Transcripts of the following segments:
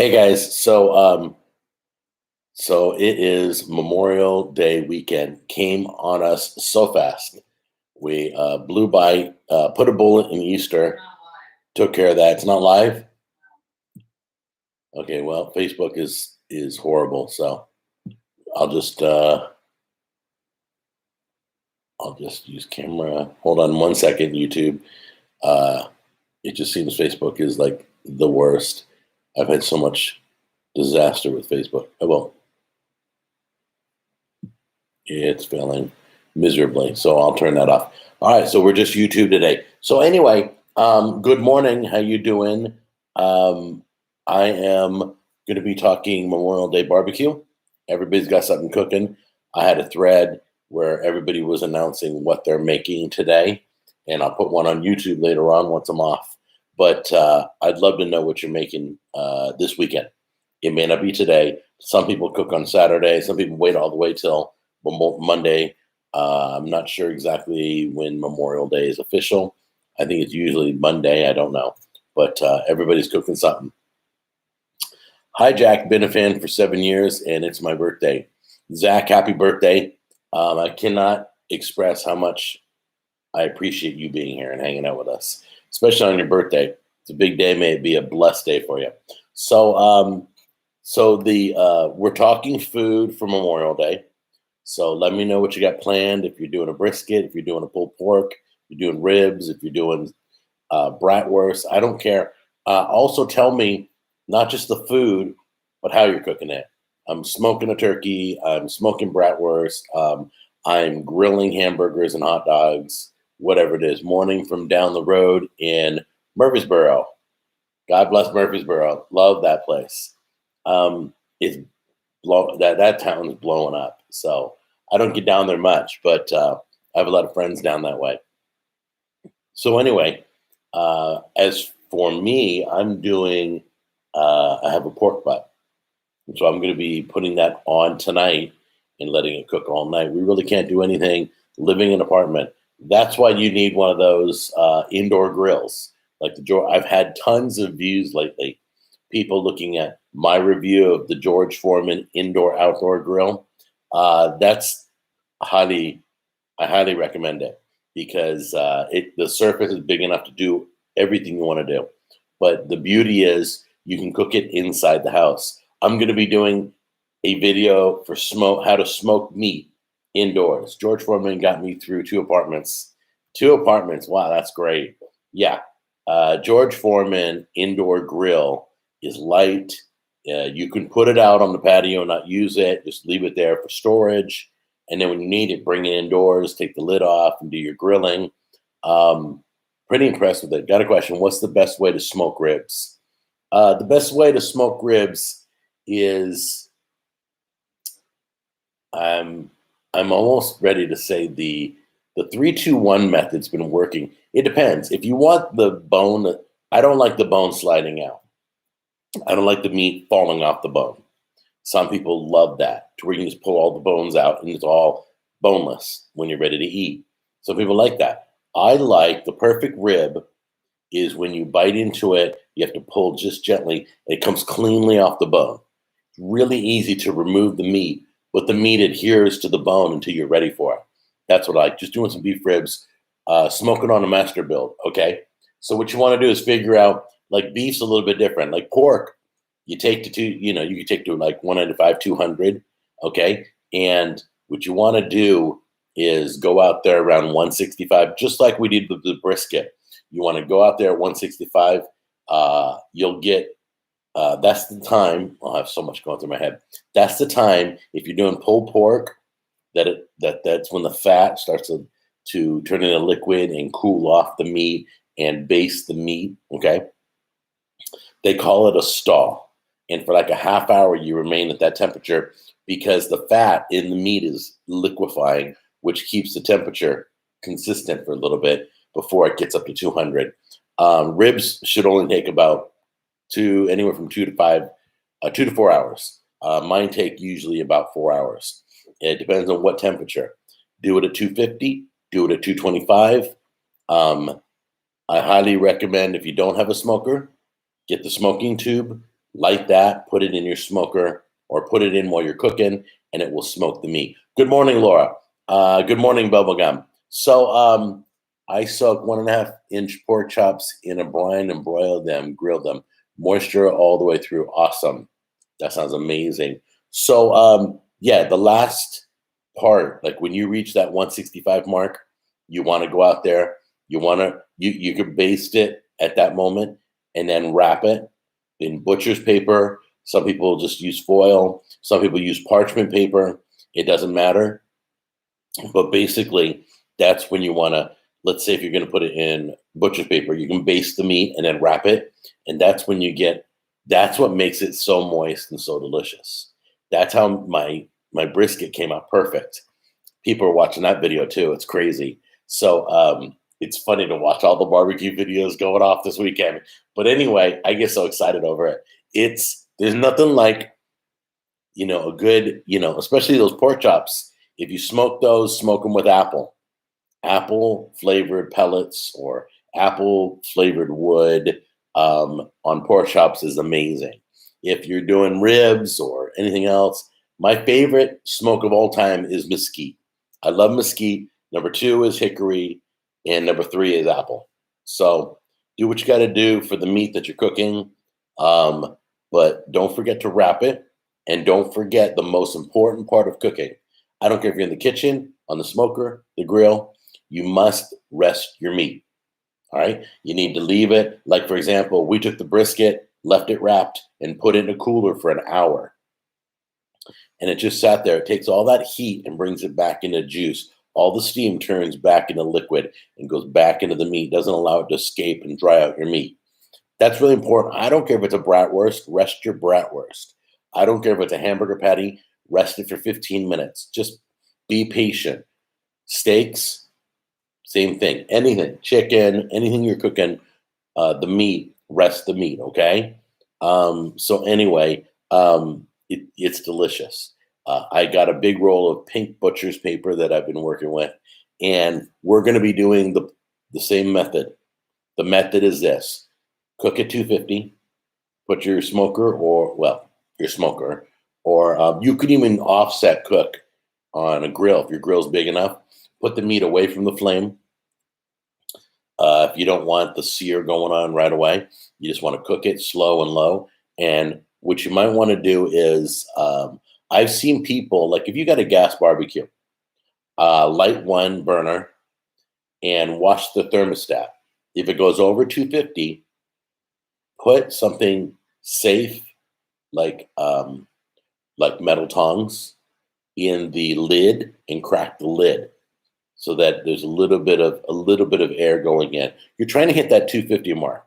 Hey guys, so it is Memorial Day weekend. Came on us so fast. We blew by, put a bullet in Easter, took care of that. It's not live. Okay, well, Facebook is horrible, so I'll just uh, I'll just use camera. Hold on one second, YouTube. Uh, it just seems Facebook is like the worst. I've had so much disaster with Facebook. Oh well, it's failing miserably, so I'll turn that off. All right, so we're just YouTube today. So anyway, good morning. How you doing? Um, I am going to be talking Memorial Day barbecue. Everybody's got something cooking. I had a thread where everybody was announcing what they're making today, and I'll put one on YouTube later on once I'm off. But I'd love to know what you're making this weekend. It may not be today. Some people cook on Saturday. Some people wait all the way till Monday. I'm not sure exactly when Memorial Day is official. I think it's usually Monday. I don't know, but everybody's cooking something. Hi, Jack. Been a fan for 7 years, and it's my birthday. Zach, happy birthday! I cannot express how much I appreciate you being here and hanging out with us, especially on your birthday. It's a big day. May it be a blessed day for you. So, we're talking food for Memorial Day. So let me know what you got planned. If you're doing a brisket, if you're doing a pulled pork, if you're doing ribs, if you're doing bratwurst, I don't care. Also, tell me not just the food, but how you're cooking it. I'm smoking a turkey. I'm smoking bratwurst. I'm grilling hamburgers and hot dogs, whatever it is. Morning from down the road in Murfreesboro. God bless Murfreesboro. Love that place. It's that town is blowing up. So I don't get down there much, but I have a lot of friends down that way. So anyway, as for me, I'm doing. I have a pork butt, so I'm going to be putting that on tonight and letting it cook all night. We really can't do anything living in an apartment. That's why you need one of those indoor grills. Like I've had tons of views lately. People looking at my review of the George Foreman indoor outdoor grill. That's highly, I highly recommend it because the surface is big enough to do everything you want to do. But the beauty is you can cook it inside the house. I'm going to be doing a video for how to smoke meat indoors. George Foreman got me through two apartments. Two apartments. Wow, that's great. Yeah. George Foreman indoor grill is light. You can put it out on the patio, not use it. Just leave it there for storage. And then when you need it, bring it indoors, take the lid off, and do your grilling. Pretty impressed with it. Got a question. What's the best way to smoke ribs? The best way to smoke ribs is I'm almost ready to say the 3-2-1 method's been working. It depends. If you want the bone, I don't like the bone sliding out. I don't like the meat falling off the bone. Some people love that, to where you can just pull all the bones out and it's all boneless when you're ready to eat. Some people like that. I like the perfect rib is when you bite into it, you have to pull just gently, and it comes cleanly off the bone. It's really easy to remove the meat, but the meat adheres to the bone until you're ready for it. That's what I like. Just doing some beef ribs, smoking on a master build. Okay. So what you want to do is figure out, like, beef's a little bit different. Like pork, you take to you can take to like 195, 200. Okay. And what you want to do is go out there around 165, just like we did with the brisket. You want to go out there at 165. You'll get, that's the time. I have so much going through my head. That's the time, if you're doing pulled pork, that's when the fat starts to turn into liquid and cool off the meat and baste the meat. Okay. They call it a stall. And for like a half hour, you remain at that temperature because the fat in the meat is liquefying, which keeps the temperature consistent for a little bit before it gets up to 200. Ribs should only take about anywhere from 2 to 4 hours. Mine take usually about 4 hours. It depends on what temperature. Do it at 250, do it at 225. I highly recommend, if you don't have a smoker, get the smoking tube. Light that, put it in your smoker or put it in while you're cooking, and it will smoke the meat. Good morning, Laura. Good morning, Bubblegum. So I soak 1.5-inch pork chops in a brine and broil them, grill them, moisture all the way through. Awesome. That sounds amazing. So yeah, the last part, like when you reach that 165 mark, you want to go out there. You can baste it at that moment and then wrap it in butcher's paper. Some people just use foil. Some people use parchment paper. It doesn't matter. But basically, that's when you want to, let's say if you're going to put it in butcher's paper, you can baste the meat and then wrap it. And that's when you get, that's what makes it so moist and so delicious. That's how my brisket came out perfect. People are watching that video too. It's crazy. So it's funny to watch all the barbecue videos going off this weekend. But anyway, I get so excited over it. There's nothing like, a good, especially those pork chops. If you smoke those, smoke them with apple flavored pellets or apple flavored wood on pork chops is amazing. If you're doing ribs or anything else, my favorite smoke of all time is mesquite. I love mesquite. Number 2 is hickory, and number 3 is apple. So do what you got to do for the meat that you're cooking, but don't forget to wrap it, and don't forget the most important part of cooking. I don't care if you're in the kitchen, on the smoker, the grill, you must rest your meat. All right. You need to leave it. Like, for example, we took the brisket, left it wrapped, and put it in a cooler for an hour. And it just sat there. It takes all that heat and brings it back into juice. All the steam turns back into liquid and goes back into the meat, doesn't allow it to escape and dry out your meat. That's really important. I don't care if it's a bratwurst, rest your bratwurst. I don't care if it's a hamburger patty, rest it for 15 minutes. Just be patient. Steaks, same thing. Anything, chicken, anything you're cooking, the meat, rest the meat, okay? So anyway, it's delicious. I got a big roll of pink butcher's paper that I've been working with, and we're going to be doing the same method. The method is this: cook at 250, put your smoker your smoker, or you could even offset cook on a grill if your grill's big enough. Put the meat away from the flame. If you don't want the sear going on right away, you just want to cook it slow and low. And what you might want to do is, I've seen people, like if you got a gas barbecue, light one burner and watch the thermostat. If it goes over 250, put something safe like metal tongs in the lid and crack the lid so that there's a little bit of air going in. You're trying to hit that 250 mark,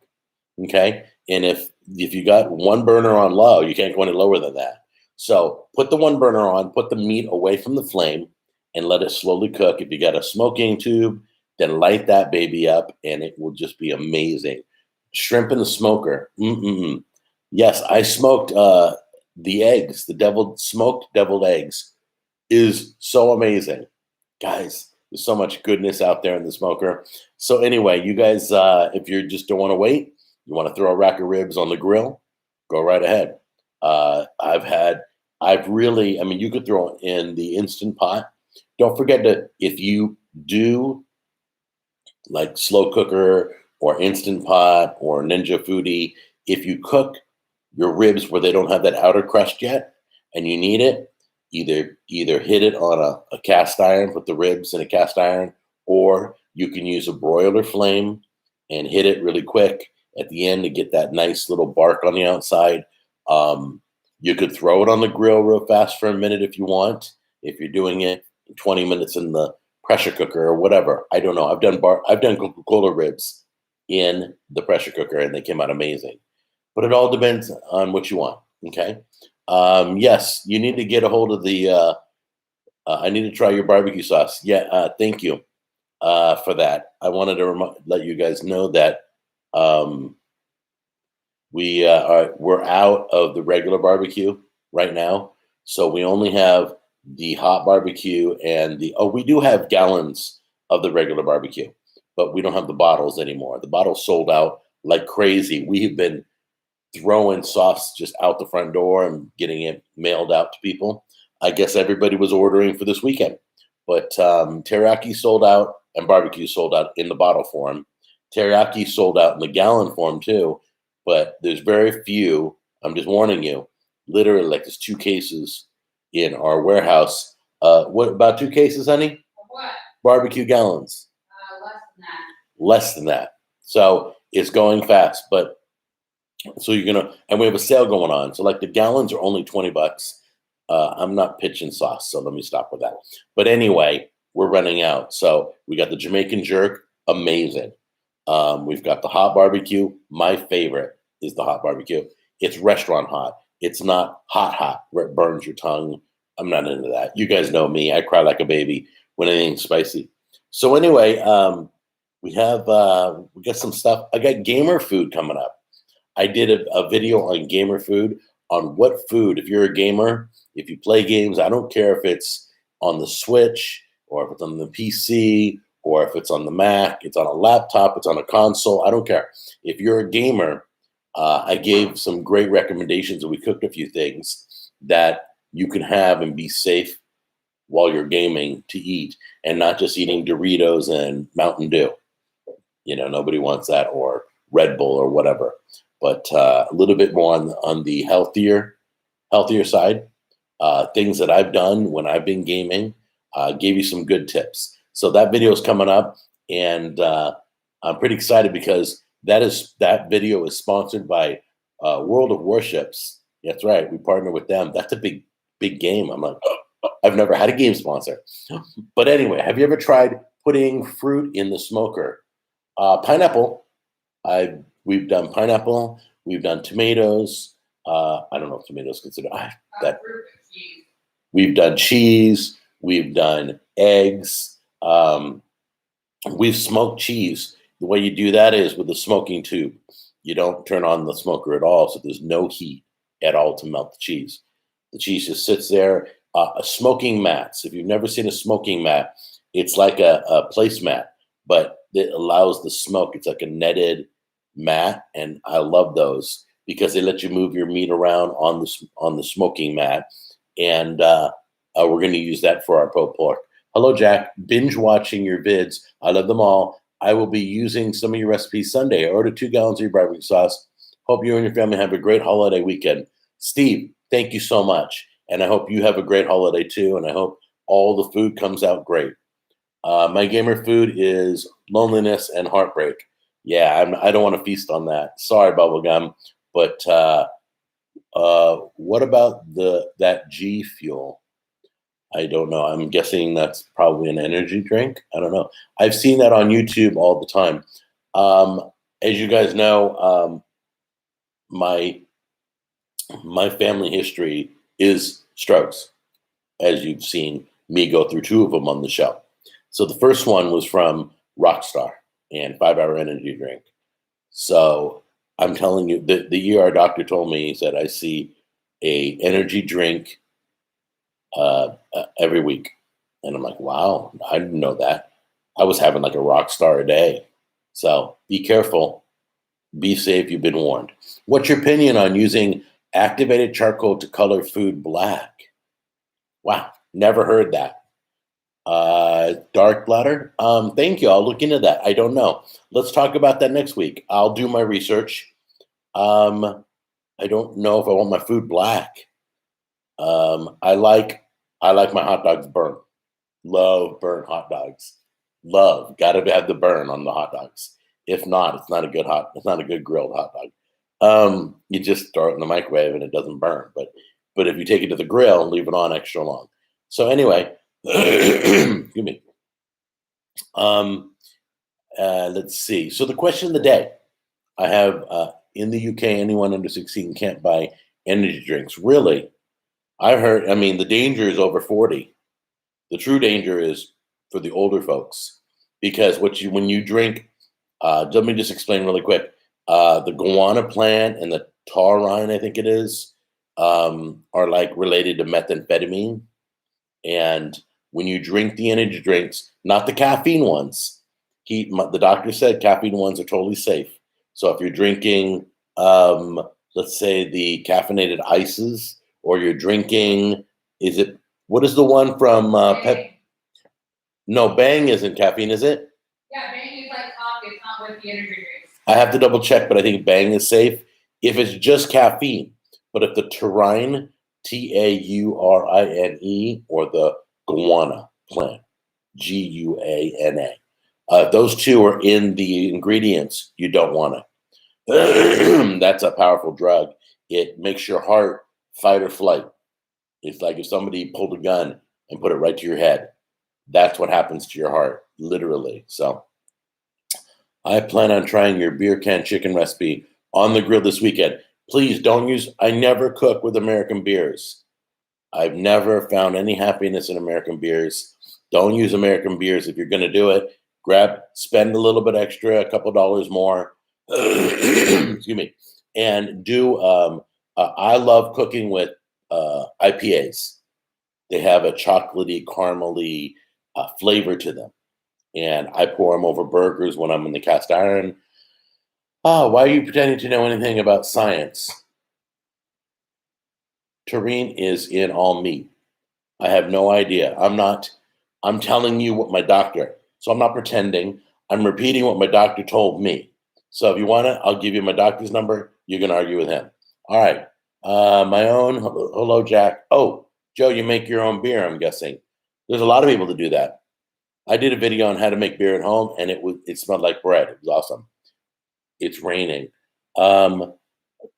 okay? And if you got one burner on low, you can't go any lower than that. So put the one burner on, put the meat away from the flame, and let it slowly cook. If you got a smoking tube, then light that baby up, and it will just be amazing. Shrimp in the smoker. Yes, I smoked the eggs. The smoked deviled eggs is so amazing, guys. There's so much goodness out there in the smoker. So anyway, you guys, if you just don't want to wait, you want to throw a rack of ribs on the grill, go right ahead. You could throw in the Instant Pot. Don't forget to, if you do like slow cooker or Instant Pot or Ninja Foodie, if you cook your ribs where they don't have that outer crust yet and you need it, either hit it on a cast iron, put the ribs in a cast iron, or you can use a broiler flame and hit it really quick at the end to get that nice little bark on the outside. You could throw it on the grill real fast for a minute if you want, if you're doing it 20 minutes in the pressure cooker or whatever. I don't know. I've done Coca-Cola ribs in the pressure cooker and they came out amazing. But it all depends on what you want, okay? Yes, you need to get a hold of the I need to try your barbecue sauce. Yeah, thank you for that. I wanted to let you guys know that we're out of the regular barbecue right now, so we only have the hot barbecue and we do have gallons of the regular barbecue, but we don't have the bottles anymore. The bottles sold out like crazy. We have been throwing sauce just out the front door and getting it mailed out to people. I guess everybody was ordering for this weekend. But teriyaki sold out and barbecue sold out in the bottle form. Teriyaki sold out in the gallon form too, but there's very few. I'm just warning you, literally, like there's 2 cases in our warehouse. What about 2 cases, honey? What? Barbecue gallons. Less than that. Less than that. So it's going fast, but so you're gonna, and we have a sale going on. So like the gallons are only $20. I'm not pitching sauce, so let me stop with that. But anyway, we're running out. So we got the Jamaican jerk, amazing. We've got the hot barbecue. My favorite is the hot barbecue. It's restaurant hot. It's not hot where it burns your tongue. I'm not into that. You guys know me. I cry like a baby when anything's spicy. So anyway, we got some stuff. I got gamer food coming up. I did a video on gamer food, on what food, if you're a gamer, if you play games, I don't care if it's on the Switch or if it's on the PC or if it's on the Mac, it's on a laptop, it's on a console, I don't care. If you're a gamer, I gave some great recommendations and we cooked a few things that you can have and be safe while you're gaming to eat and not just eating Doritos and Mountain Dew. You know, nobody wants that, or Red Bull or whatever. But a little bit more on the healthier side. Things that I've done when I've been gaming, gave you some good tips. So that video is coming up, and I'm pretty excited because that video is sponsored by World of Warships. That's right, we partner with them. That's a big game. I'm like, I've never had a game sponsor. But anyway, have you ever tried putting fruit in the smoker? Pineapple. We've done pineapple. We've done tomatoes. I don't know if tomatoes consider that. We've done cheese. We've done eggs. We've smoked cheese. The way you do that is with a smoking tube. You don't turn on the smoker at all, so there's no heat at all to melt the cheese. The cheese just sits there. Smoking mats. If you've never seen a smoking mat, it's like a placemat, but it allows the smoke. It's like a netted mat, and I love those because they let you move your meat around on the smoking mat. And we're going to use that for our pulled pork. Hello, Jack. Binge watching your vids. I love them all. I will be using some of your recipes Sunday. I ordered 2 gallons of your barbecue sauce. Hope you and your family have a great holiday weekend. Steve, thank you so much. And I hope you have a great holiday too. And I hope all the food comes out great. My gamer food is loneliness and heartbreak. Yeah, I don't want to feast on that. Sorry, Bubblegum. But what about that G Fuel? I don't know. I'm guessing that's probably an energy drink. I don't know. I've seen that on YouTube all the time. As you guys know, my family history is strokes, as you've seen me go through 2 of them on the show. So the first one was from Rockstar and 5-Hour Energy Drink. So I'm telling you, the ER doctor told me, he said, I see a energy drink every week. And I'm like, wow, I didn't know that. I was having like a Rockstar a day. So be careful. Be safe. You've been warned. What's your opinion on using activated charcoal to color food black? Wow, never heard that. Dark bladder. Thank you. I'll look into that. I don't know. Let's talk about that next week. I'll do my research. I don't know if I want my food black. I like my hot dogs burnt. Love burnt hot dogs. Love. Got to have the burn on the hot dogs. If not, it's not a good grilled hot dog. You just throw it in the microwave and it doesn't burn. But if you take it to the grill, leave it on extra long. So anyway, excuse me. Let's see. So the question of the day, I have in the UK, anyone under 16 can't buy energy drinks. Really? I heard, I mean, the danger is over 40. The true danger is for the older folks, because when you drink, let me just explain really quick. The guarana plant and the taurine, I think it is, are like related to methamphetamine. And when you drink the energy drinks, not the caffeine ones, the doctor said caffeine ones are totally safe. So if you're drinking let's say the caffeinated ices, or you're drinking, is it, what is the one from Pep? No, Bang isn't caffeine, is it? Yeah, Bang is like coffee. It's not with the energy drinks. I have to double check, but I think Bang is safe if it's just caffeine. But if the taurine, Taurine, or the guana plant, Guana, those two are in the ingredients, you don't want it. That's a powerful drug. It makes your heart fight or flight. It's like if somebody pulled a gun and put it right to your head. That's what happens to your heart, literally. So I plan on trying your beer can chicken recipe on the grill this weekend. Please don't use, I never cook with American beers. I've never found any happiness in American beers. Don't use American beers if you're going to do it. Spend a little bit extra, a couple dollars more. Excuse me. And do, I love cooking with IPAs. They have a chocolatey, caramely flavor to them. And I pour them over burgers when I'm in the cast iron. Oh, why are you pretending to know anything about science? Taurine is in all meat. I have no idea. I'm telling you what my doctor, so I'm not pretending. I'm repeating what my doctor told me. So if you want it, I'll give you my doctor's number. You can argue with him. All right. My own. Hello, Jack. Oh, Joe, you make your own beer, I'm guessing. There's a lot of people that do that. I did a video on how to make beer at home, and it smelled like bread. It was awesome. It's raining.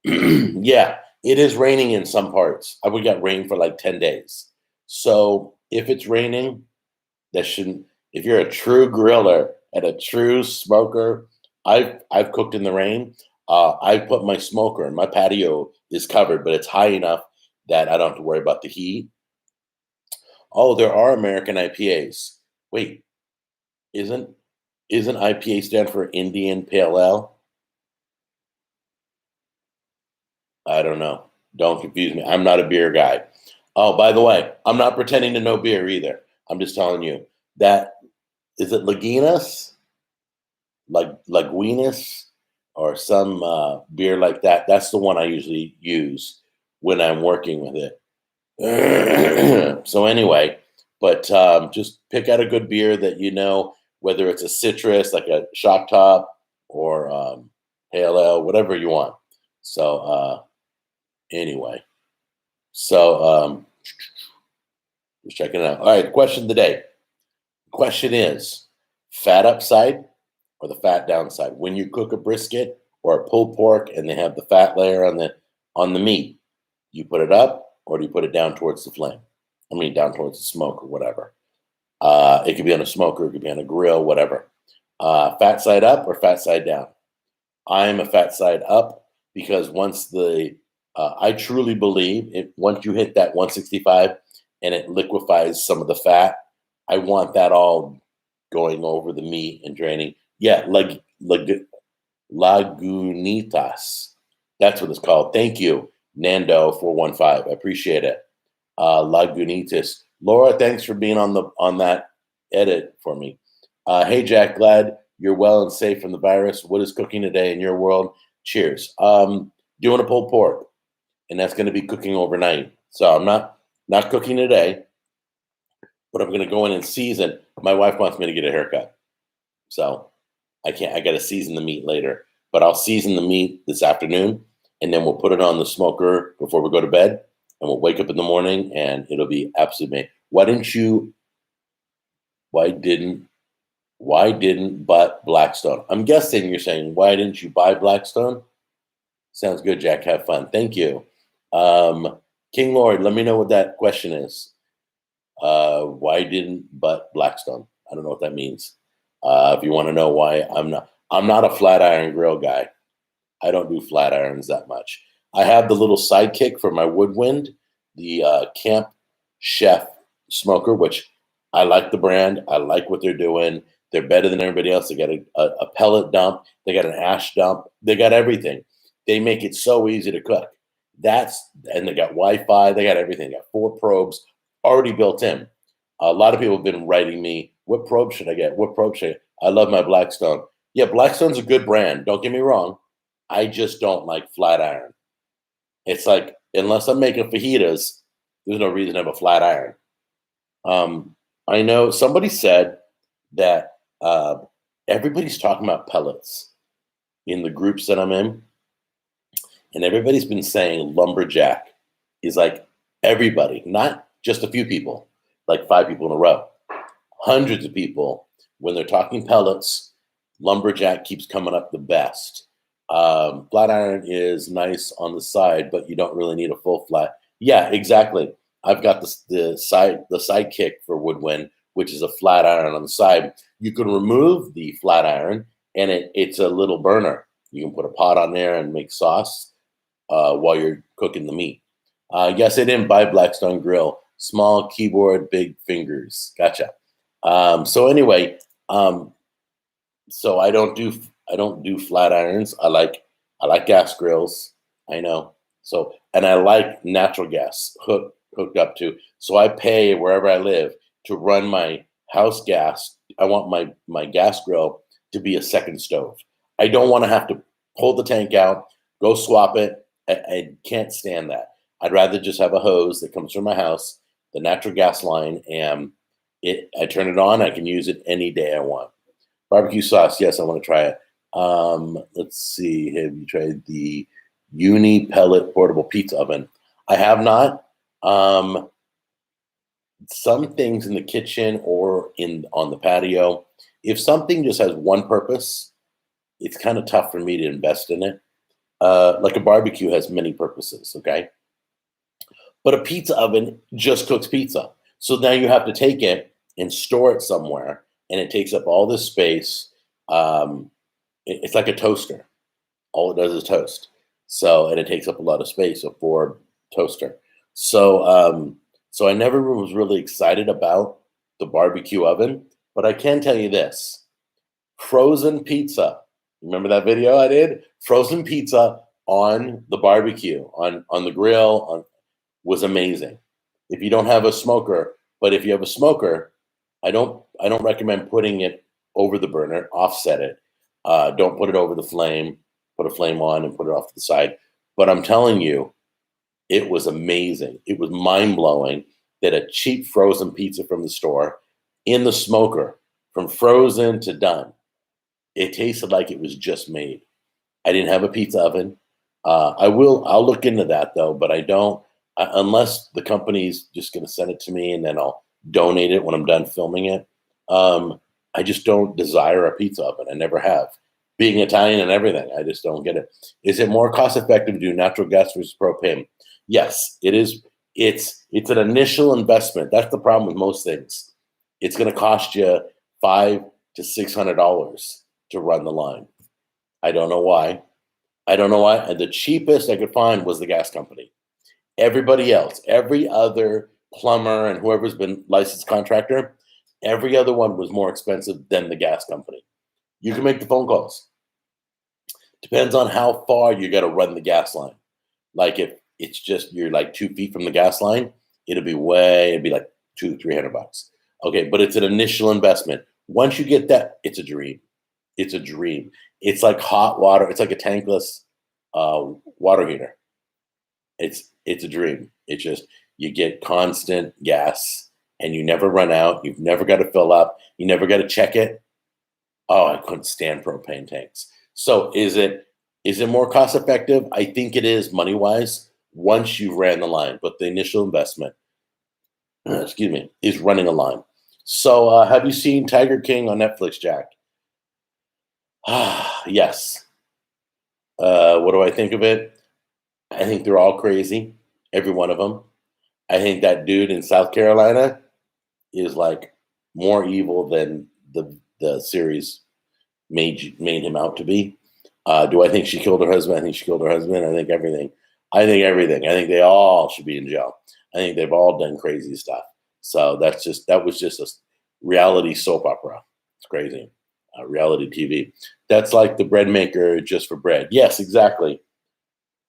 Yeah, it is raining in some parts. We got rain for like 10 days. So if it's raining, that shouldn't, if you're a true griller and a true smoker, I've cooked in the rain. I put my smoker, and my patio is covered, but it's high enough that I don't have to worry about the heat. Oh, there are American IPAs. Wait, isn't IPA stand for Indian Pale Ale? I don't know. Don't confuse me. I'm not a beer guy. Oh, by the way, I'm not pretending to know beer either. I'm just telling you that, is it Lagunas, like Laguinas, or some beer like that. That's the one I usually use when I'm working with it. So anyway, but just pick out a good beer that you know, whether it's a citrus like a shock top, or pale ale, whatever you want. So anyway, so just checking it out. All right, question of the day. Question is, fat upside or the fat downside? When you cook a brisket or a pulled pork and they have the fat layer on the meat, you put it up or do you put it down towards the flame? I mean, down towards the smoke or whatever. It could be on a smoker, it could be on a grill, whatever. Fat side up or fat side down? I'm a fat side up, because I truly believe it, once you hit that 165 and it liquefies some of the fat, I want that all going over the meat and draining. Yeah, Lagunitas. That's what it's called. Thank you, Nando415. I appreciate it. Lagunitas. Laura, thanks for being on that edit for me. Hey Jack, glad you're well and safe from the virus. What is cooking today in your world? Cheers. Doing a pulled pork, and that's going to be cooking overnight. So I'm not cooking today, but I'm going to go in and season. My wife wants me to get a haircut, so I can't. I got to season the meat later, but I'll season the meat this afternoon, and then we'll put it on the smoker before we go to bed, and we'll wake up in the morning, and it'll be absolutely amazing. Why didn't but Blackstone? I'm guessing you're saying, why didn't you buy Blackstone? Sounds good, Jack. Have fun. Thank you. King Lord, let me know what that question is. Why didn't but Blackstone? I don't know what that means. If you want to know why, I'm not a flat iron grill guy. I don't do flat irons that much. I have the little sidekick for my woodwind, the Camp Chef smoker, which I like the brand. I like what they're doing. They're better than everybody else. They got a pellet dump. They got an ash dump. They got everything. They make it so easy to cook. And they got Wi-Fi. They got everything. They got 4 probes already built in. A lot of people have been writing me, what probe should I get? What probe should I love my Blackstone. Yeah, Blackstone's a good brand. Don't get me wrong. I just don't like flat iron. It's like, unless I'm making fajitas, there's no reason to have a flat iron. I know somebody said that everybody's talking about pellets in the groups that I'm in, and everybody's been saying lumberjack is like everybody, not just a few people, like 5 people in a row, hundreds of people. When they're talking pellets, lumberjack keeps coming up the best. Flat iron is nice on the side, but you don't really need a full flat. Yeah, exactly. I've got the sidekick for woodwind, which is a flat iron on the side. You can remove the flat iron, and it's a little burner. You can put a pot on there and make sauce while you're cooking the meat. Yes, I didn't buy Blackstone grill. Small keyboard, big fingers. Gotcha. So anyway, so I don't do flat irons. I like gas grills. I know. So, and I like natural gas hooked up to. So I pay wherever I live to run my house gas. I want my gas grill to be a second stove. I don't want to have to pull the tank out, go swap it. I can't stand that. I'd rather just have a hose that comes from my house, the natural gas line, and I turn it on. I can use it any day I want. Barbecue sauce, yes, I want to try it. Let's see. Have you tried the Uni Pellet Portable Pizza Oven? I have not. Some things in the kitchen or on the patio, if something just has one purpose, it's kind of tough for me to invest in it. Like a barbecue has many purposes, okay? But a pizza oven just cooks pizza. So now you have to take it and store it somewhere, and it takes up all this space. It's like a toaster. All it does is toast. So, and it takes up a lot of space, a Ford toaster. So I never was really excited about the barbecue oven, but I can tell you this: frozen pizza. Remember that video I did? Frozen pizza on the barbecue, on the grill, was amazing. If you don't have a smoker, but if you have a smoker, I don't recommend putting it over the burner. Offset it. Don't put it over the flame. Put a flame on and put it off to the side. But I'm telling you, it was amazing. It was mind blowing that a cheap frozen pizza from the store in the smoker, from frozen to done, it tasted like it was just made. I didn't have a pizza oven. I'll look into that though, but I don't, unless the company's just going to send it to me and then I'll donate it when I'm done filming it. I just don't desire a pizza oven. I never have. Being Italian and everything, I just don't get it. Is it more cost effective to do natural gas versus propane? Yes, it is. It's an initial investment. That's the problem with most things. It's going to cost you $500 to $600 to run the line. I don't know why. I don't know why. And the cheapest I could find was the gas company. Everybody else, every other plumber and whoever's been licensed contractor, every other one was more expensive than the gas company. You can make the phone calls. Depends on how far you got to run the gas line. Like if it's just you're like 2 feet from the gas line, it'd be like $200-300. Okay, but it's an initial investment. Once you get that, it's a dream. It's a dream. It's like hot water. It's like a tankless water heater. It's a dream. It's just you get constant gas and you never run out. You've never got to fill up. You never got to check it. Oh, I couldn't stand propane tanks. So is it more cost effective? I think it is money wise once you ran the line, but the initial investment, excuse me, is running a line. So have you seen Tiger King on Netflix, Jack? Yes. What do I think of it? I think they're all crazy, every one of them. I think that dude in South Carolina is like more evil than the series made him out to be. Do I think she killed her husband? I think she killed her husband. I think everything. I think they all should be in jail. I think they've all done crazy stuff. So that was just a reality soap opera. It's crazy. Reality TV. That's like the bread maker just for bread. Yes, exactly.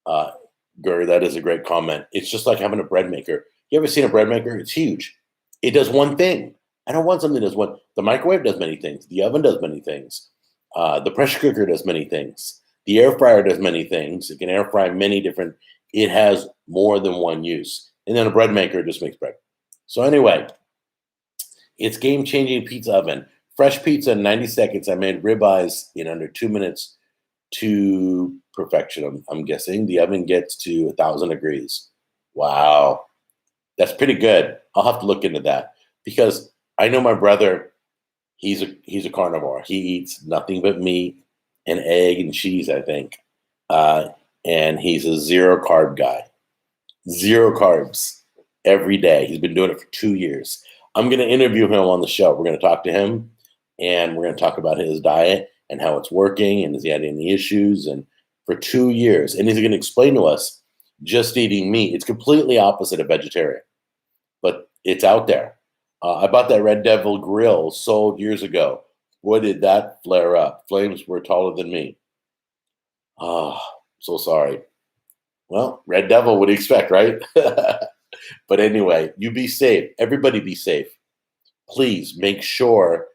Gur, that is a great comment. It's just like having a bread maker. You ever seen a bread maker? It's huge. It does one thing. I don't want something that does one. The microwave does many things. The oven does many things. The pressure cooker does many things. The air fryer does many things. It can air fry many different. it has more than one use. And then a bread maker just makes bread. So anyway, it's game-changing pizza oven. Fresh pizza in 90 seconds. I made ribeyes in under 2 minutes to perfection. I'm guessing the oven gets to 1,000 degrees. Wow, that's pretty good. I'll have to look into that because I know my brother. He's a carnivore. He eats nothing but meat and egg and cheese, I think, and he's a zero carb guy. Zero carbs every day. He's been doing it for 2 years. I'm going to interview him on the show. We're going to talk to him, and we're going to talk about his diet and how it's working, and has he had any issues? And for 2 years, and he's going to explain to us just eating meat. It's completely opposite of vegetarian, but it's out there. I bought that Red Devil grill sold years ago. Boy, did that flare up. Flames were taller than me. Oh, so sorry. Well, Red Devil, what do you expect, right? But anyway, you be safe. Everybody be safe. Please make sure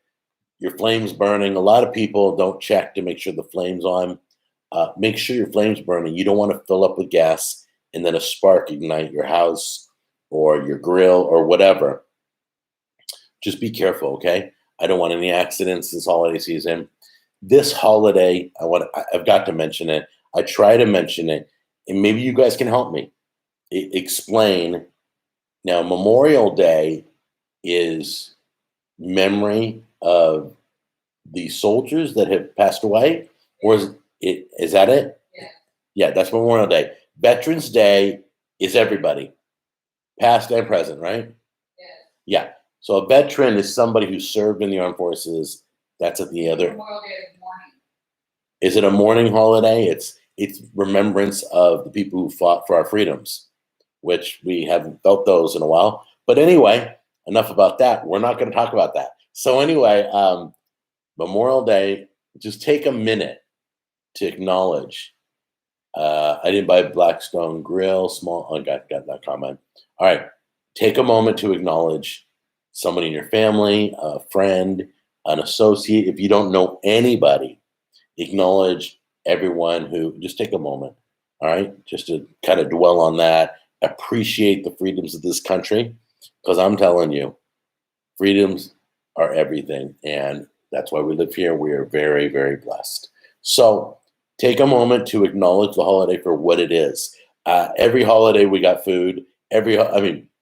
your flame's burning. A lot of people don't check to make sure the flame's on. Make sure your flame's burning. You don't want to fill up with gas and then a spark ignite your house or your grill or whatever. Just be careful, okay? I don't want any accidents this holiday season. This holiday, I've got to mention it. I try to mention it, and maybe you guys can help me explain. Now, Memorial Day is memory of the soldiers that have passed away, or is that it? Yeah. Yeah, that's Memorial Day. Veterans Day is everybody, past and present, right? Yeah. Yeah. So a veteran is somebody who served in the armed forces. That's at the other. Memorial Day is morning. Is it a mourning holiday? It's remembrance of the people who fought for our freedoms, which we haven't felt those in a while. But anyway, enough about that. We're not going to talk about that. So anyway, Memorial Day, just take a minute to acknowledge. I didn't buy Blackstone Grill, small. I got that comment. All right. Take a moment to acknowledge somebody in your family, a friend, an associate. If you don't know anybody, acknowledge everyone who, just take a moment, all right? Just to kind of dwell on that, appreciate the freedoms of this country, because I'm telling you, freedoms are everything, and that's why we live here. We are very, very blessed. So take a moment to acknowledge the holiday for what it is. Every holiday we got food.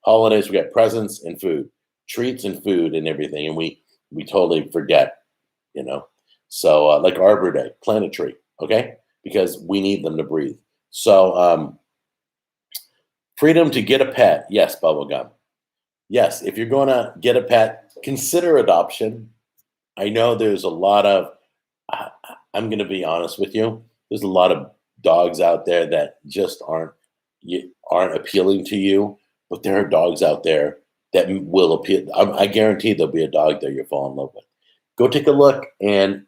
Holidays we got presents and food, treats and food and everything, and we totally forget, So like Arbor Day, plant a tree, okay? Because we need them to breathe. So freedom to get a pet, yes, bubblegum. Yes, if you're going to get a pet, consider adoption. I know there's a lot of, I'm going to be honest with you, there's a lot of dogs out there that just aren't appealing to you, but there are dogs out there that will appeal. I guarantee there'll be a dog there you'll fall in love with. Go take a look and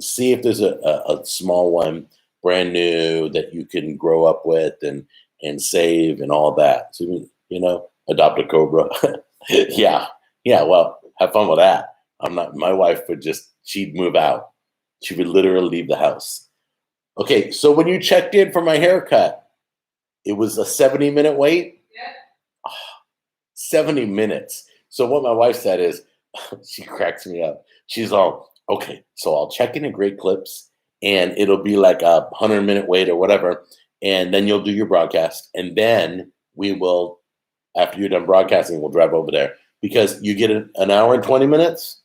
see if there's a small one, brand new, that you can grow up with and save and all that. So, adopt a cobra. Yeah. Well, have fun with that. My wife she'd move out. She would literally leave the house. Okay. So when you checked in for my haircut, it was a 70-minute wait. Yeah. 70 minutes. So what my wife said is, she cracks me up. She's all, okay, so I'll check in at Great Clips and it'll be like a 100-minute wait or whatever. And then you'll do your broadcast. And then we will, after you're done broadcasting, we'll drive over there because you get an hour and 20 minutes.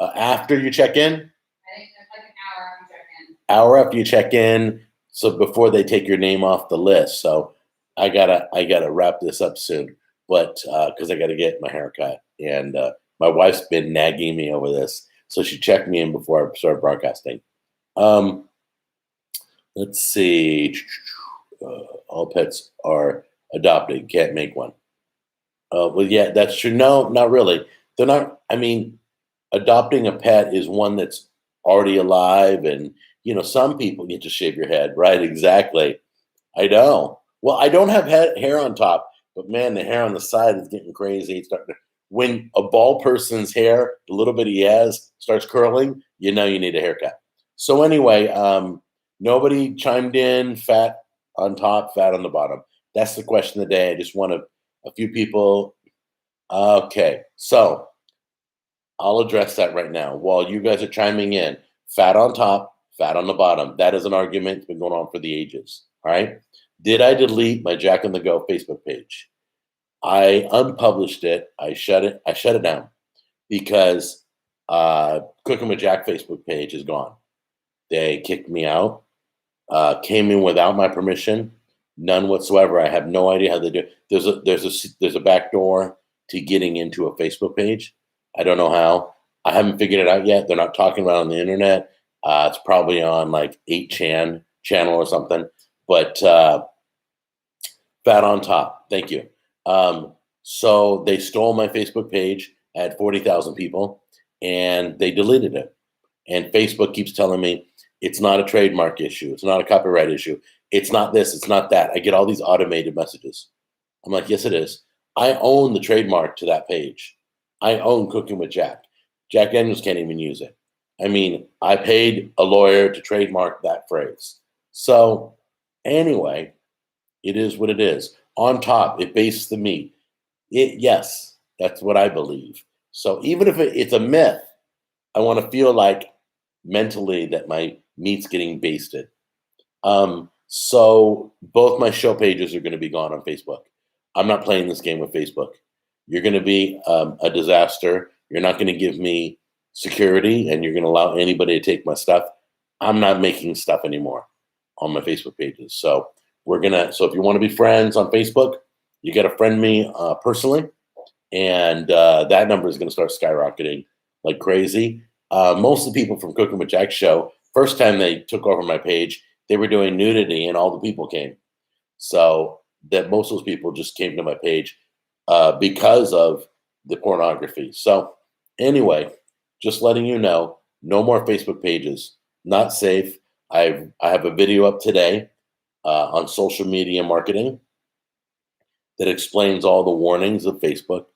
Yeah. After you check in. I think that's like an hour after you check in. Hour after you check in. So before they take your name off the list. So I gotta wrap this up soon. But because I got to get my hair cut. And my wife's been nagging me over this. So she checked me in before I started broadcasting. Let's see. All pets are adopted. Can't make one. Well, yeah, that's true. No, not really. They're not. Adopting a pet is one that's already alive. And, some people get to shave your head. Right, exactly. I know. Well, I don't have hair on top. But man, the hair on the side is getting crazy. When a bald person's hair, the little bit he has, starts curling, you need a haircut. So anyway, nobody chimed in. Fat on top, fat on the bottom? That's the question of the day. I just want a few people. Okay, so I'll address that right now. While you guys are chiming in, fat on top, fat on the bottom. That is an argument that's been going on for the ages. All right. Did I delete my Jack on the Go Facebook page? I unpublished it. I shut it. I shut it down because Cooking with Jack Facebook page is gone. They kicked me out. Came in without my permission, none whatsoever. I have no idea how they do it. There's a back door to getting into a Facebook page. I don't know how. I haven't figured it out yet. They're not talking about it on the internet. It's probably on like 8chan channel or something. But fat on top. Thank you. So they stole my Facebook page at 40,000 people, and they deleted it. And Facebook keeps telling me it's not a trademark issue. It's not a copyright issue. It's not this. It's not that. I get all these automated messages. I'm like, yes, it is. I own the trademark to that page. I own Cooking with Jack. Jack Daniels can't even use it. I mean, I paid a lawyer to trademark that phrase. So anyway, it is what it is. On top, it bastes the meat. Yes, that's what I believe. So even if it's a myth, I want to feel like mentally that my meat's getting basted. So both my show pages are going to be gone on Facebook. I'm not playing this game with Facebook. You're going to be a disaster. You're not going to give me security, and you're going to allow anybody to take my stuff. I'm not making stuff anymore on my Facebook pages. So so if you want to be friends on Facebook, you got to friend me personally, and that number is going to start skyrocketing like crazy. Most of the people from Cooking with Jack show, first time they took over my page, they were doing nudity, and all the people came. So that most of those people just came to my page because of the pornography. So anyway, just letting you know, no more Facebook pages. Not safe. I have a video up today on social media marketing that explains all the warnings of Facebook.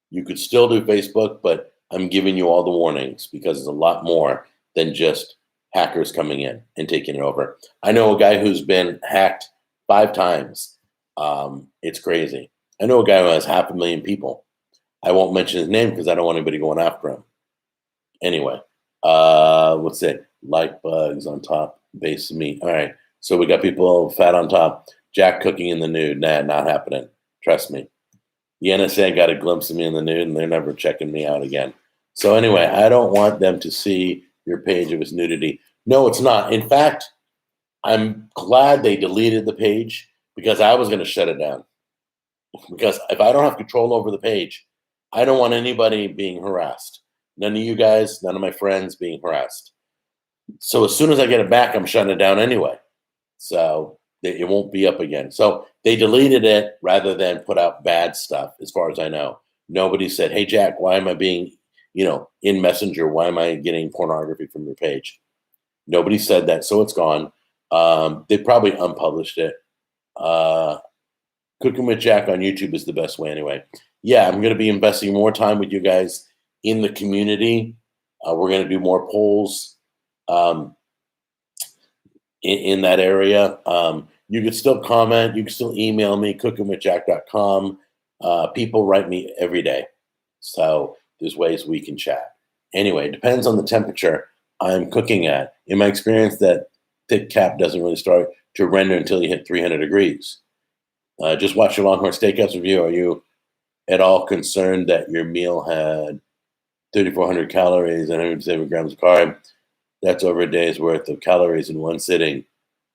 You could still do Facebook, but I'm giving you all the warnings because it's a lot more than just hackers coming in and taking it over. I know a guy who's been hacked 5 times. It's crazy. I know a guy who has 500,000 people. I won't mention his name because I don't want anybody going after him. Anyway, what's it? Light bugs on top, base of meat. All right. So we got people fat on top. Jack cooking in the nude. Nah, not happening. Trust me. The NSA got a glimpse of me in the nude, and they're never checking me out again. So anyway, I don't want them to see your page of its nudity. No, it's not. In fact, I'm glad they deleted the page because I was going to shut it down. Because if I don't have control over the page, I don't want anybody being harassed. None of you guys, none of my friends being harassed. So as soon as I get it back, I'm shutting it down anyway. So it won't be up again. So they deleted it rather than put out bad stuff, as far as I know. Nobody said, hey, Jack, why am I being, in Messenger, why am I getting pornography from your page? Nobody said that, so it's gone. They probably unpublished it. Cooking with Jack on YouTube is the best way anyway. Yeah, I'm going to be investing more time with you guys in the community. We're going to do more polls in that area. You can still comment. You can still email me, cookingwithjack.com. People write me every day. So there's ways we can chat. Anyway, it depends on the temperature I'm cooking at. In my experience, that thick cap doesn't really start to render until you hit 300 degrees. Just watch your Longhorn Steakhouse review. Are you at all concerned that your meal had 3,400 calories and 170 grams of carb? That's over a day's worth of calories in one sitting.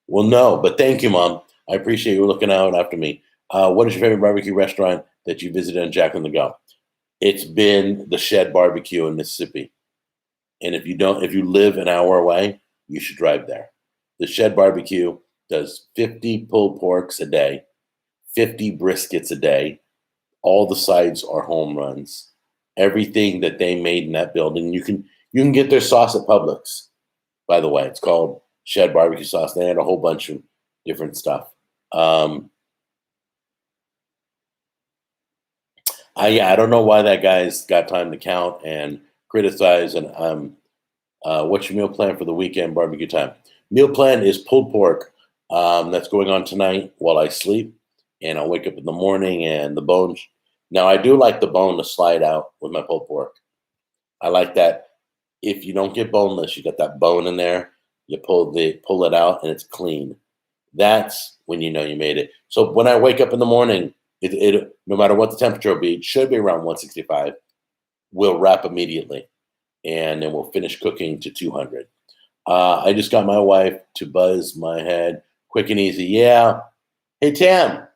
Well, no, but thank you, Mom. I appreciate you looking out after me. What is your favorite barbecue restaurant that you visited on Jack on the Go? It's been the Shed Barbecue in Mississippi. And if you live an hour away, you should drive there. The Shed Barbecue does 50 pulled porks a day, 50 briskets a day. All the sides are home runs. Everything that they made in that building, you can get their sauce at Publix. By the way, it's called Shed Barbecue Sauce. They had a whole bunch of different stuff. I don't know why that guy's got time to count and criticize. And what's your meal plan for the weekend barbecue time? Meal plan is pulled pork, That's going on tonight while I sleep, and I'll wake up in the morning and the bones. Now I do like the bone to slide out with my pulled pork. I like that. If you don't get boneless, you got that bone in there. You pull it out and it's clean. That's when you know you made it. So when I wake up in the morning, it no matter what the temperature will be, it should be around 165. We'll wrap immediately, and then we'll finish cooking to 200. I just got my wife to buzz my head quick and easy. Yeah. Hey, Tam.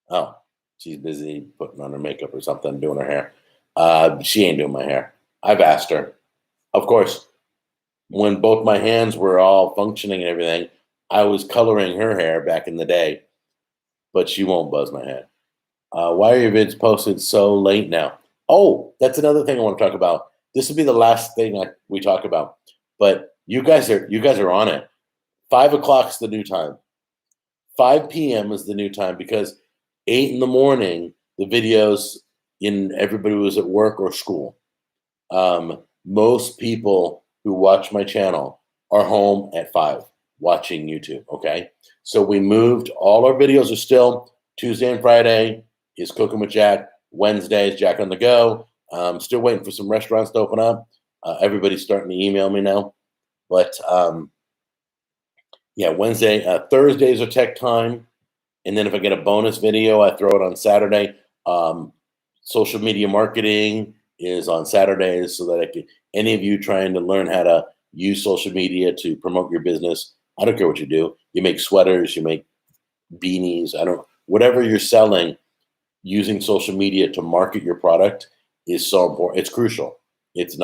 Oh, she's busy putting on her makeup or something, doing her hair. She ain't doing my hair. I've asked her. Of course, when both my hands were all functioning and everything, I was coloring her hair back in the day, but she won't buzz my head. Why are your vids posted so late now? Oh, that's another thing I want to talk about. This will be the last thing we talk about. But you guys are on it. 5 o'clock is the new time. 5 p.m. is the new time because 8 in the morning the videos in everybody was at work or school. Most people who watch my channel are home at 5 watching YouTube. Okay, so we moved. All our videos are still Tuesday and Friday is Cooking with Jack. Wednesday is Jack on the Go. Still waiting for some restaurants to open up. Everybody's starting to email me now, but yeah, Wednesday, Thursdays are tech time, and then if I get a bonus video, I throw it on Saturday. Social media marketing is on Saturdays, so that I can. Any of you trying to learn how to use social media to promote your business, I don't care what you do. You make sweaters, you make beanies. I don't. Whatever you're selling, using social media to market your product is so important. It's crucial. It's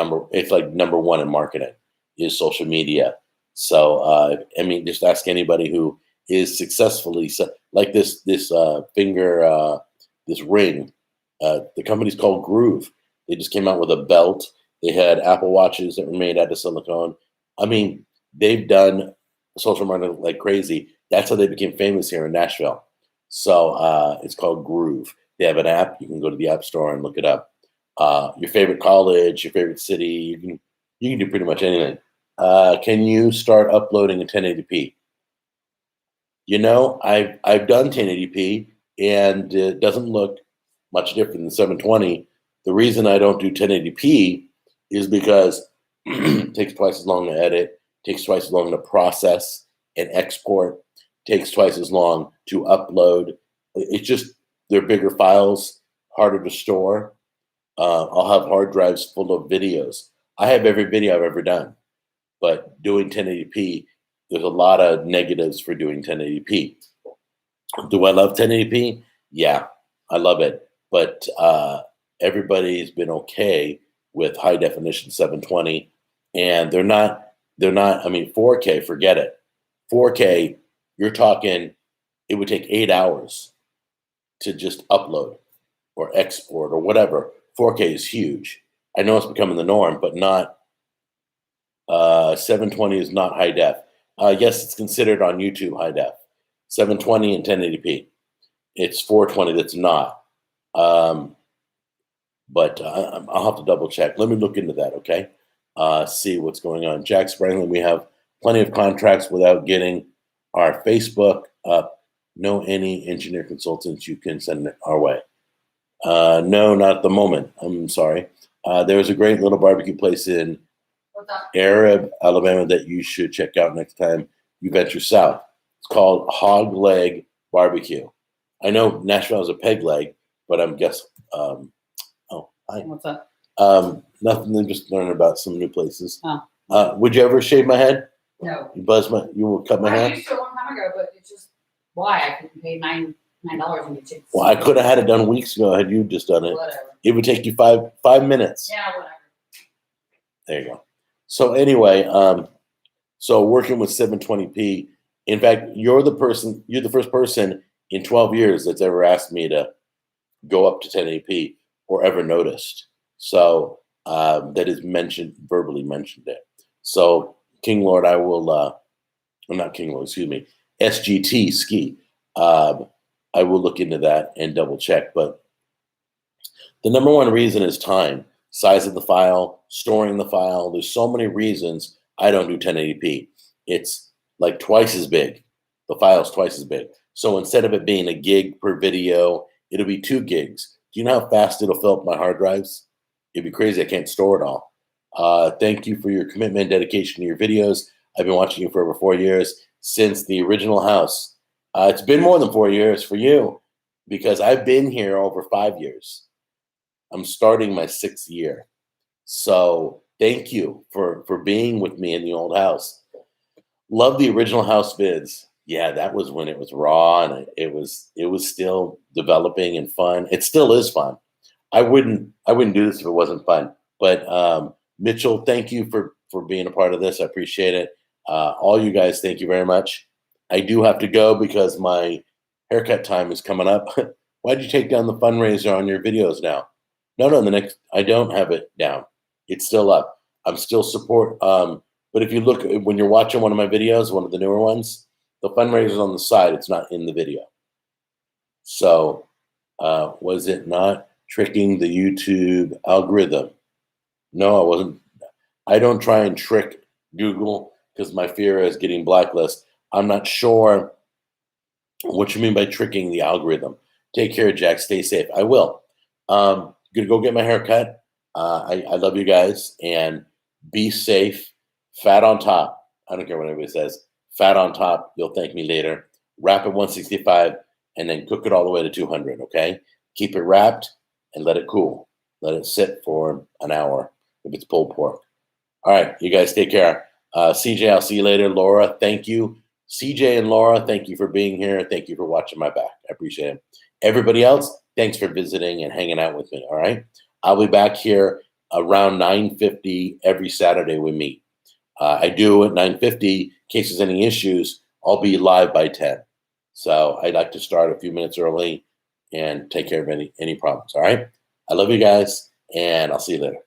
like number one in marketing is social media. So I mean, just ask anybody who is successfully like this finger this ring. The company's called Groove. They just came out with a belt. They had Apple watches that were made out of silicone. I mean, they've done social marketing like crazy. That's how they became famous here in Nashville. So it's called Groove. They have an app. You can go to the app store and look it up. Your favorite college, your favorite city. You can do pretty much anything. Can you start uploading in 1080p? I've done 1080p and it doesn't look much different than 720. The reason I don't do 1080p is because it takes twice as long to edit, takes twice as long to process and export, takes twice as long to upload. It's just they're bigger files, harder to store. I'll have hard drives full of videos. I have every video I've ever done, but doing 1080p, there's a lot of negatives for doing 1080p. Do I love 1080p? Yeah, I love it. But everybody's been okay with high definition 720, and they're not. I mean, 4K, forget it. 4K, you're talking. It would take 8 hours to just upload or export or whatever. 4K is huge. I know it's becoming the norm, but not 720 is not high def. Yes, it's considered on YouTube high def. 720 and 1080p. It's 420 that's not. But I'll have to double check. Let me look into that, okay? See what's going on. Jack Spranglin, we have plenty of contracts without getting our Facebook up. Know any engineer consultants you can send our way? No, not at the moment. I'm sorry. There's a great little barbecue place in Arab, Alabama that you should check out next time you venture south. It's called Hog Leg Barbecue. I know Nashville is a peg leg, but I'm guessing. Oh, hi. What's up? Nothing. I'm just learning about some new places. Oh. Would you ever shave my head? No. You will cut my I hair? used to a long time ago, but it's just why I couldn't pay $9 and get Well, I could have had it done weeks ago had you just done it. Whatever. It would take you five minutes. Yeah, whatever. There you go. So anyway, so working with 720p. In fact, you're the first person in 12 years that's ever asked me to go up to 1080p or ever noticed. So that is verbally mentioned it. So King Lord, I will, not King Lord, excuse me, SGT ski. I will look into that and double check. But the number one reason is time, size of the file, storing the file. There's so many reasons I don't do 1080p. It's like twice as big. The file's twice as big. So instead of it being a gig per video, it'll be 2 gigs. Do you know how fast it'll fill up my hard drives? It'd be crazy. I can't store it all. Thank you for your commitment and dedication to your videos. I've been watching you for over 4 years since the original house. It's been more than 4 years for you because I've been here over 5 years. I'm starting my 6th year. So thank you for being with me in the old house. Love the original house vids. Yeah, that was when it was raw and it was still developing and fun. It still is fun. I wouldn't do this if it wasn't fun. But Mitchell, thank you for being a part of this. I appreciate it. All you guys, thank you very much. I do have to go because my haircut time is coming up. Why'd you take down the fundraiser on your videos now? No, the next I don't have it down. It's still up. I'm still support. But if you look when you're watching one of my videos, one of the newer ones, the fundraiser's on the side. It's not in the video. So was it not tricking the YouTube algorithm? No, I wasn't. I don't try and trick Google because my fear is getting blacklisted. I'm not sure what you mean by tricking the algorithm. Take care, Jack. Stay safe. I will. Gonna go get my hair cut. I love you guys and be safe. Fat on top. I don't care what anybody says. Fat on top. You'll thank me later. Wrap it 165 and then cook it all the way to 200. Okay. Keep it wrapped and let it cool. Let it sit for an hour if it's pulled pork. All right. You guys take care. CJ, I'll see you later. Laura, thank you. CJ and Laura, thank you for being here. Thank you for watching my back. I appreciate it. Everybody else, thanks for visiting and hanging out with me. All right. I'll be back here around 9:50 every Saturday we meet. I do at 9:50. In case there's any issues, I'll be live by 10. So I'd like to start a few minutes early and take care of any problems. All right. I love you guys, and I'll see you later.